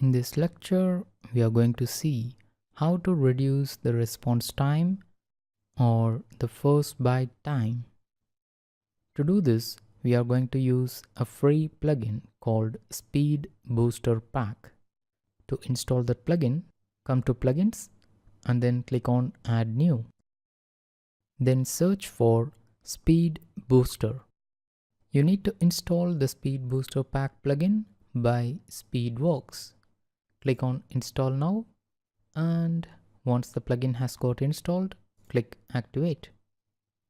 In this lecture, we are going to see how to reduce the response time or the first byte time. To do this, we are going to use a free plugin called Speed Booster Pack. To install that plugin, come to Plugins and then click on Add New. Then search for Speed Booster. You need to install the Speed Booster Pack plugin by Speedworks. Click on Install Now, and once the plugin has got installed, click Activate.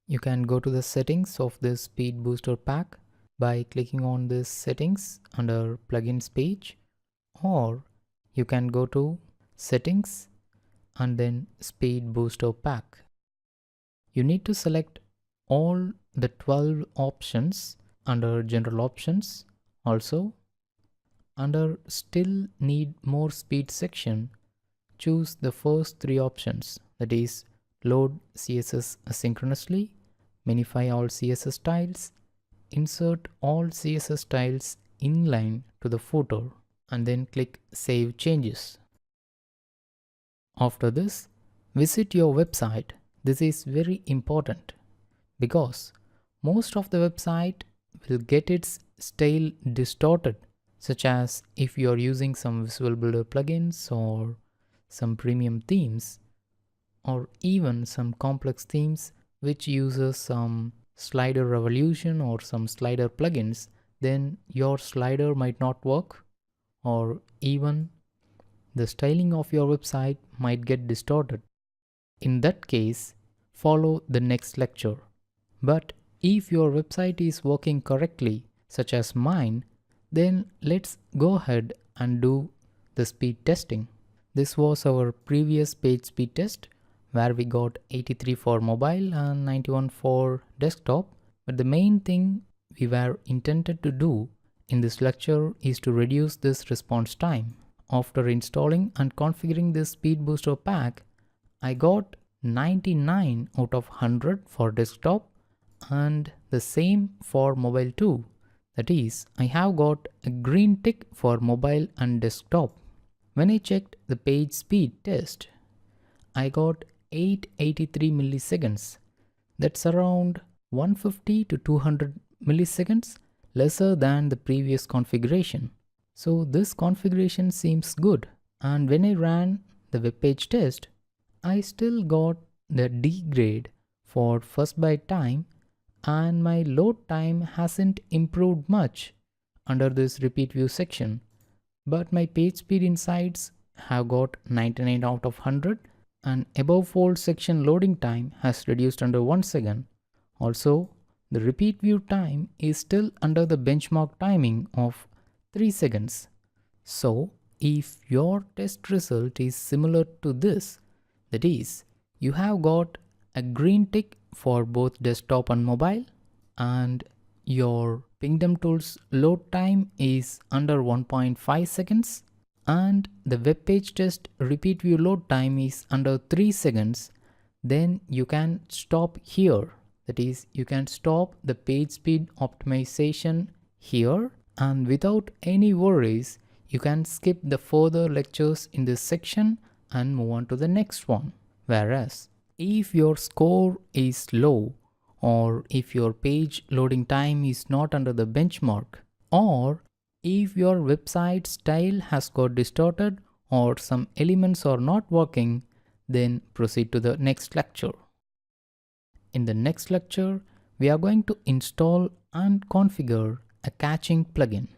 You can go to the settings of this Speed Booster Pack by clicking on this Settings under Plugins page, or you can go to Settings and then Speed Booster Pack. You need to select all the 12 options under General Options. Also, under Still Need More Speed section, choose the first 3 options, that is Load CSS asynchronously, Minify all CSS styles, Insert all CSS styles inline to the footer, and then click Save Changes. After this, visit your website. This is very important because most of the website will get its style distorted, such as if you are using some visual builder plugins or some premium themes, or even some complex themes which uses some slider revolution or some slider plugins, then your slider might not work, or even the styling of your website might get distorted. In that case, follow the next lecture. But if your website is working correctly, such as mine, then let's go ahead and do the speed testing. This was our previous page speed test where we got 83 for mobile and 91 for desktop. But the main thing we were intended to do in this lecture is to reduce this response time. After installing and configuring this Speed Booster Pack, I got 99 out of 100 for desktop and the same for mobile too. That is, I have got a green tick for mobile and desktop. When I checked the page speed test, I got 883 milliseconds. That's around 150 to 200 milliseconds lesser than the previous configuration. So this configuration seems good. And when I ran the web page test, I still got the D grade for first byte time, and my load time hasn't improved much under this repeat view section. But my page speed insights have got 99 out of 100, and above fold section loading time has reduced under 1 second. Also, the repeat view time is still under the benchmark timing of 3 seconds. So, if your test result is similar to this, that is, you have got a green tick for both desktop and mobile, and your Pingdom Tools load time is under 1.5 seconds, and the web page test repeat view load time is under 3 seconds, then you can stop here. That is, you can stop the page speed optimization here, and without any worries, you can skip the further lectures in this section and move on to the next one. Whereas, if your score is low, or if your page loading time is not under the benchmark, or if your website style has got distorted or some elements are not working, then proceed to the next lecture. In the next lecture, we are going to install and configure a caching plugin.